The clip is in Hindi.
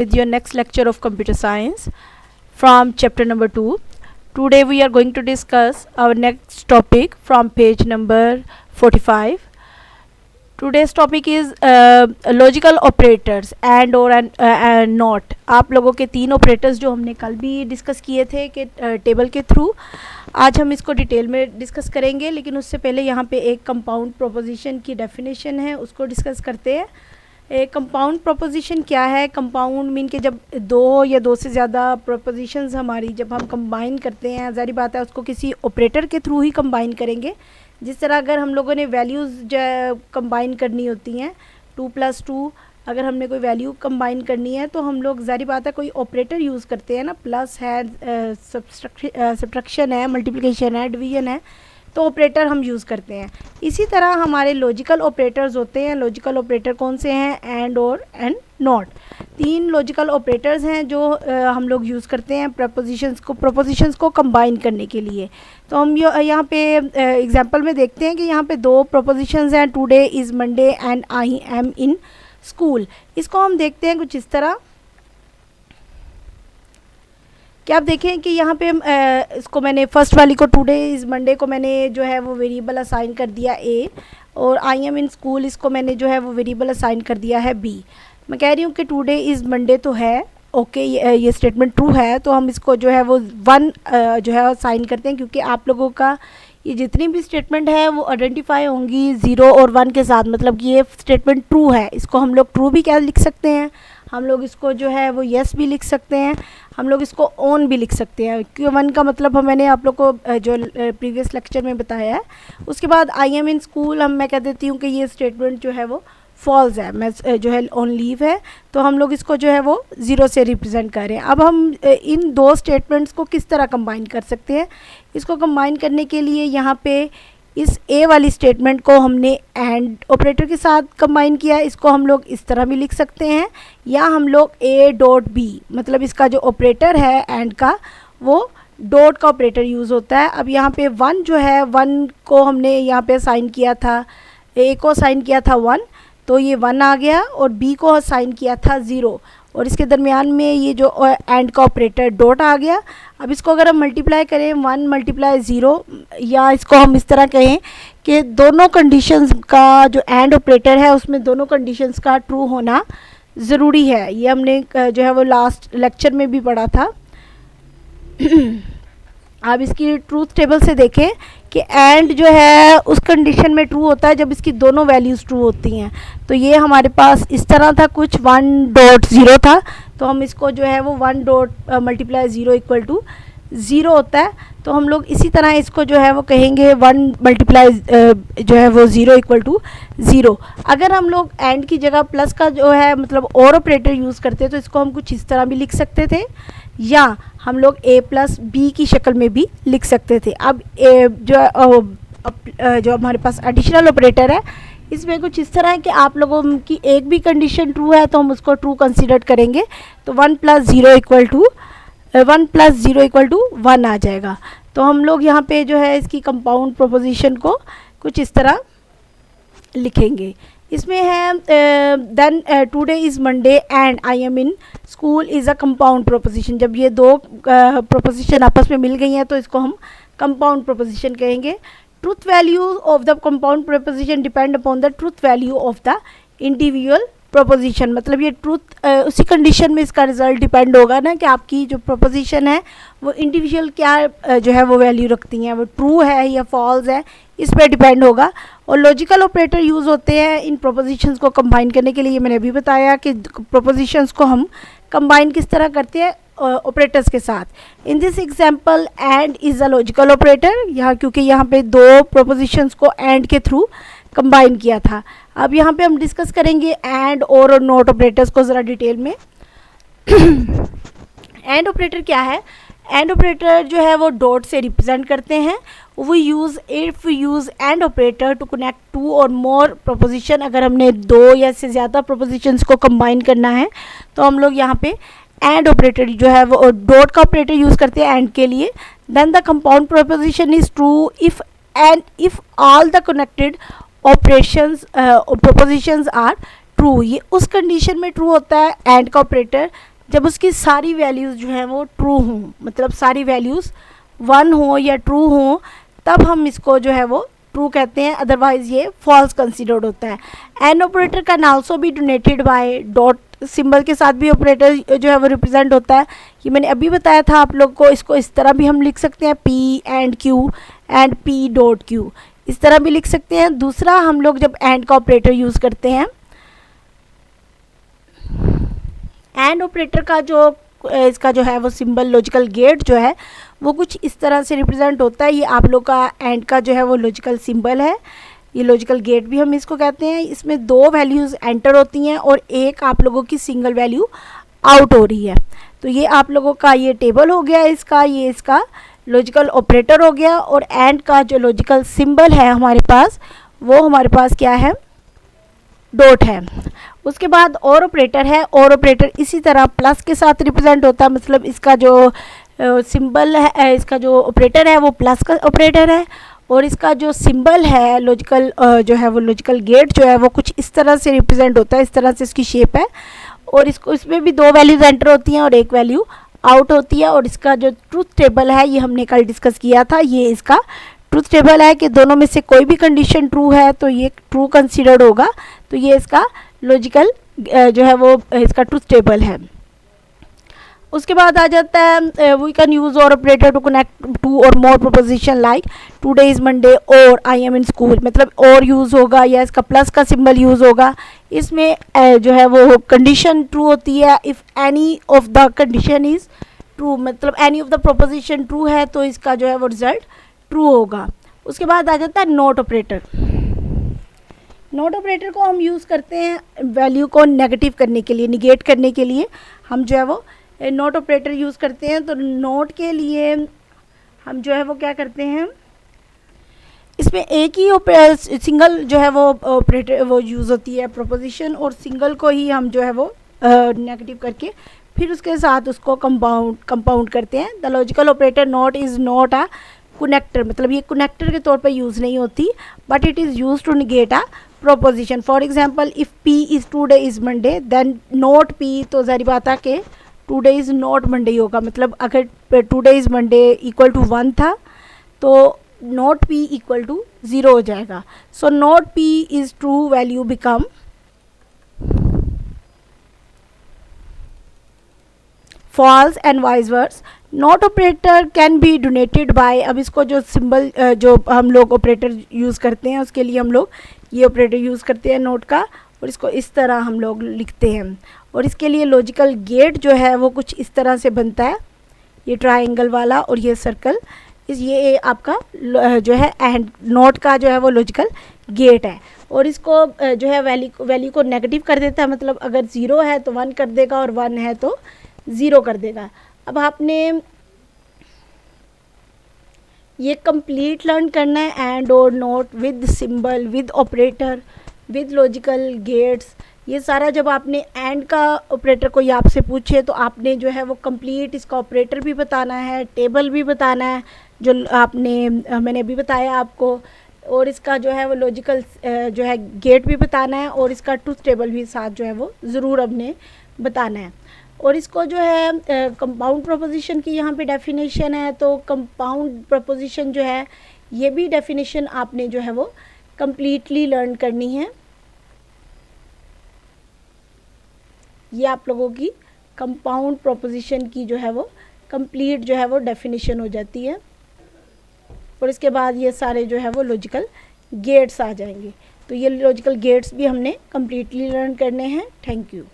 With your next lecture of computer science from chapter number 2. Today we are going to discuss our next topic from page number 45. Today's topic is logical operators and or and not. आप लोगों के तीन ऑपरेटर्स जो हमने कल भी डिस्कस किए थे कि टेबल के थ्रू, आज हम इसको डिटेल में डिस्कस करेंगे, लेकिन उससे पहले यहाँ पे एक कंपाउंड प्रोपोजिशन की डेफिनेशन है, उसको डिस्कस करते हैं। एक कंपाउंड प्रोपोजिशन क्या है? कंपाउंड मीन के जब दो या दो से ज़्यादा प्रोपोजिशंस हमारी जब हम कंबाइन करते हैं, ज़ाहिर बात है उसको किसी ऑपरेटर के थ्रू ही कंबाइन करेंगे। जिस तरह अगर हम लोगों ने वैल्यूज़ कंबाइन करनी होती हैं 2+2, अगर हमने कोई वैल्यू कंबाइन करनी है तो हम लोग ज़ाहिर बात है कोई ऑपरेटर यूज़ करते हैं ना, प्लस है, सब्ट्रैक्शन है, मल्टीप्लिकेशन है, डिवीजन है, तो ऑपरेटर हम यूज़ करते हैं। इसी तरह हमारे लॉजिकल ऑपरेटर्स होते हैं। लॉजिकल ऑपरेटर कौन से हैं? एंड और एंड नॉट। तीन लॉजिकल ऑपरेटर्स हैं जो हम लोग यूज़ करते हैं प्रोपोजिशंस को कंबाइन करने के लिए। तो हम यहाँ पे एग्जांपल में देखते हैं कि यहाँ पे दो प्रोपोजिशंस हैं, today is Monday and I am in school. इसको हम देखते हैं कुछ इस तरह कि आप देखें कि यहाँ पे इसको मैंने फर्स्ट वाली को टुडे इज़ मंडे को मैंने जो है वो वेरिएबल असाइन कर दिया ए, और आई एम इन स्कूल इसको मैंने जो है वो वेरिएबल असाइन कर दिया है बी। मैं कह रही हूँ कि टुडे इज़ मंडे तो है, ओके, ये स्टेटमेंट ट्रू है, तो हम इसको जो है वो 1 जो है असाइन करते हैं, क्योंकि आप लोगों का ये जितनी भी स्टेटमेंट है वो आइडेंटिफाई होंगी 0 और 1 के साथ, मतलब कि ये स्टेटमेंट ट्रू है। इसको हम लोग ट्रू भी क्या लिख सकते हैं, हम लोग इसको जो है वो येस भी लिख सकते हैं, हम लोग इसको ऑन भी लिख सकते हैं, क्योंकि 1 का मतलब मैंने आप लोग को जो प्रीवियस लेक्चर में बताया है। उसके बाद आई एम इन स्कूल मैं कह देती हूँ कि ये स्टेटमेंट जो है वो फॉल्स है, मैं जो है ऑन लीव है, तो हम लोग इसको जो है वो 0 से रिप्रेजेंट करें। अब हम इन दो स्टेटमेंट्स को किस तरह कंबाइन कर सकते हैं? इसको कंबाइन करने के लिए यहाँ पे इस ए वाली स्टेटमेंट को हमने एंड ऑपरेटर के साथ कंबाइन किया। इसको हम लोग इस तरह भी लिख सकते हैं, या हम लोग ए डॉट बी, मतलब इसका जो ऑपरेटर है एंड का वो डॉट का ऑपरेटर यूज़ होता है। अब यहाँ पे 1 जो है, 1 को हमने यहाँ पे असाइन किया था, ए को असाइन किया था 1, तो ये 1 आ गया, और बी को असाइन किया था 0, और इसके दरमियान में ये जो एंड का ऑपरेटर डॉट आ गया। अब इसको अगर हम मल्टीप्लाई करें 1 × 0, या इसको हम इस तरह कहें कि दोनों कंडीशंस का जो एंड ऑपरेटर है उसमें दोनों कंडीशंस का ट्रू होना ज़रूरी है। ये हमने जो है वो लास्ट लेक्चर में भी पढ़ा था। आप इसकी ट्रूथ टेबल से देखें कि एंड जो है उस कंडीशन में ट्रू होता है जब इसकी दोनों वैल्यूज़ ट्रू होती हैं। तो ये हमारे पास इस तरह था, कुछ 1.0 था, तो हम इसको जो है वो 1 × 0 = 0 होता है। तो हम लोग इसी तरह इसको जो है वो कहेंगे 1 × जो है वो 0 = 0। अगर हम लोग एंड की जगह प्लस का जो है मतलब और ऑपरेटर यूज़ करते तो इसको हम कुछ इस तरह भी लिख सकते थे, या हम लोग a + b की शक्ल में भी लिख सकते थे। अब जो हमारे पास एडिशनल ऑपरेटर है इसमें कुछ इस तरह है कि आप लोगों की एक भी कंडीशन ट्रू है तो हम उसको ट्रू कंसीडर करेंगे, तो 1 + 0 = 1 आ जाएगा। तो हम लोग यहाँ पे जो है इसकी कंपाउंड प्रोपोजिशन को कुछ इस तरह लिखेंगे। इसमें है then today is Monday and I am in school is a compound proposition. जब ये दो प्रोपोजिशन आपस में मिल गई हैं तो इसको हम कंपाउंड प्रोपोजिशन कहेंगे। Truth value of the compound proposition depend upon the truth value of the individual proposition, मतलब ये ट्रूथ उसी कंडीशन में इसका रिजल्ट डिपेंड होगा ना कि आपकी जो प्रोपोजिशन है वो इंडिविजुअल क्या जो है वो वैल्यू रखती हैं, वो ट्रू है या फॉल्स है, इस पर डिपेंड होगा। और लॉजिकल ऑपरेटर यूज़ होते हैं इन प्रोपोजिशंस को कंबाइन करने के लिए। मैंने अभी बताया कि प्रोपोजिशंस को हम कंबाइन किस तरह करते हैं ऑपरेटर्स के साथ। In this example and is a logical operator, यहाँ क्योंकि यहाँ पे दो प्रोपोजिशंस को एंड के थ्रू कंबाइन किया था। अब यहाँ पे हम डिस्कस करेंगे एंड और नॉट ऑपरेटर्स को ज़रा डिटेल में। एंड ऑपरेटर क्या है? एंड ऑपरेटर जो है वो डॉट से रिप्रेजेंट करते हैं। We use and operator to connect 2 और मोर प्रोपोजिशन। अगर हमने 2 या से ज़्यादा प्रोपोजिशंस को कंबाइन करना है तो हम लोग यहाँ पे एंड ऑपरेटर जो है वो डॉट का ऑपरेटर यूज़ करते हैं एंड के लिए। Then the compound proposition is true if all the connected propositions are true. ये उस कंडीशन में ट्रू होता है एंड का ऑपरेटर जब उसकी सारी वैल्यूज़ जो है वो ट्रू हों, मतलब सारी वैल्यूज़ 1 हो या ट्रू हो, तब हम इसको जो है वो ट्रू कहते हैं, अदरवाइज़ ये फॉल्स कंसीडर्ड होता है। And operator can also be donated bye dot symbol के साथ भी ऑपरेटर जो है वो रिप्रेजेंट होता है। ये मैंने अभी बताया था आप लोग को, इसको इस तरह भी हम लिख सकते हैं, P and Q and P dot Q, इस तरह भी लिख सकते हैं। दूसरा, हम लोग जब एंड का ऑपरेटर यूज़ करते हैं, एंड ऑपरेटर का जो इसका जो है वो सिंबल लॉजिकल गेट जो है वो कुछ इस तरह से रिप्रेजेंट होता है। ये आप लोग का एंड का जो है वो लॉजिकल सिंबल है, ये लॉजिकल गेट भी हम इसको कहते हैं। इसमें 2 वैल्यूज़ एंटर होती हैं और एक आप लोगों की सिंगल वैल्यू आउट हो रही है। तो ये आप लोगों का ये टेबल हो गया इसका, ये इसका लॉजिकल ऑपरेटर हो गया। और एंड का जो लॉजिकल सिंबल है हमारे पास, वो हमारे पास क्या है, डॉट है। उसके बाद और ऑपरेटर है, और ऑपरेटर इसी तरह प्लस के साथ रिप्रेजेंट होता है, मतलब इसका जो सिंबल है, इसका जो ऑपरेटर है वो प्लस का ऑपरेटर है। और इसका जो सिंबल है लॉजिकल जो है वो लॉजिकल गेट जो है वो कुछ इस तरह से रिप्रेजेंट होता है, इस तरह से इसकी शेप है। और इसको इसमें भी 2 वैल्यूज एंटर होती हैं और 1 वैल्यू आउट होती है। और इसका जो ट्रूथ टेबल है, ये हमने कल डिस्कस किया था, ये इसका ट्रूथ टेबल है कि दोनों में से कोई भी कंडीशन ट्रू है तो ये ट्रू कंसीडर्ड होगा। तो ये इसका लॉजिकल जो है वो इसका ट्रूथ टेबल है। उसके बाद आ जाता है we can use or operator to connect 2 और more proposition like today is Monday or I am in school, मतलब और यूज़ होगा या इसका प्लस का सिंबल यूज़ होगा। इसमें जो है वो कंडीशन ट्रू होती है। If any of the condition is true, मतलब any of the proposition true है तो इसका जो है वो रिजल्ट ट्रू होगा। उसके बाद आ जाता है नॉट ऑपरेटर। नॉट ऑपरेटर को हम यूज़ करते हैं वैल्यू को नेगेटिव करने के लिए, निगेट करने के लिए हम जो है वो नॉट ऑपरेटर यूज़ करते हैं। तो नॉट के लिए हम जो है वो क्या करते हैं, इसमें एक ही सिंगल जो है वो ऑपरेटर वो यूज़ होती है प्रोपोजिशन, और सिंगल को ही हम जो है वो नेगेटिव करके फिर उसके साथ उसको कंपाउंड करते हैं। The logical operator not is not a connector, मतलब ये कनेक्टर के तौर पर यूज़ नहीं होती, but it is use to negate a proposition. For example, if P is today is Monday then not P, तो ज़ाहिर बात है कि टुडे इज़ नॉट मंडे होगा। मतलब अगर today is Monday equal to 1 था तो नॉट पी इक्वल टू 0 हो जाएगा। So not P is true value become false and vice versa. Not operator can be donated by, अब इसको जो सिंबल जो हम लोग ऑपरेटर यूज़ करते हैं उसके लिए हम लोग ये ऑपरेटर यूज़ करते हैं नोट का, और इसको इस तरह हम लोग लिखते हैं। और इसके लिए लॉजिकल गेट जो है वो कुछ इस तरह से बनता है, ये ट्रायंगल वाला और ये सर्कल, ये आपका जो है एंड नोट का जो है वो लॉजिकल गेट है। और इसको जो है वैल्यू को नेगेटिव कर देता है, मतलब अगर 0 है तो 1 कर देगा और 1 है तो 0 कर देगा। अब आपने ये कंप्लीट लर्न करना है, एंड और not with symbol, with operator, with logical gates. ये सारा जब आपने एंड का ऑपरेटर कोई आपसे पूछे तो आपने जो है वो कंप्लीट इसका ऑपरेटर भी बताना है, टेबल भी बताना है जो मैंने अभी बताया आपको, और इसका जो है वो लॉजिकल जो है गेट भी बताना है, और इसका ट्रूथ टेबल भी साथ जो है वो ज़रूर आपने बताना है। और इसको जो है कंपाउंड प्रोपोजिशन की यहाँ पे डेफिनेशन है, तो कंपाउंड प्रोपोजिशन जो है ये भी डेफिनेशन आपने जो है वो कंप्लीटली लर्न करनी है। ये आप लोगों की कंपाउंड प्रोपोजिशन की जो है वो कंप्लीट जो है वो डेफिनेशन हो जाती है। और इसके बाद ये सारे जो है वो लॉजिकल गेट्स आ जाएंगे। तो ये लॉजिकल गेट्स भी हमने कंप्लीटली लर्न करने हैं। Thank you.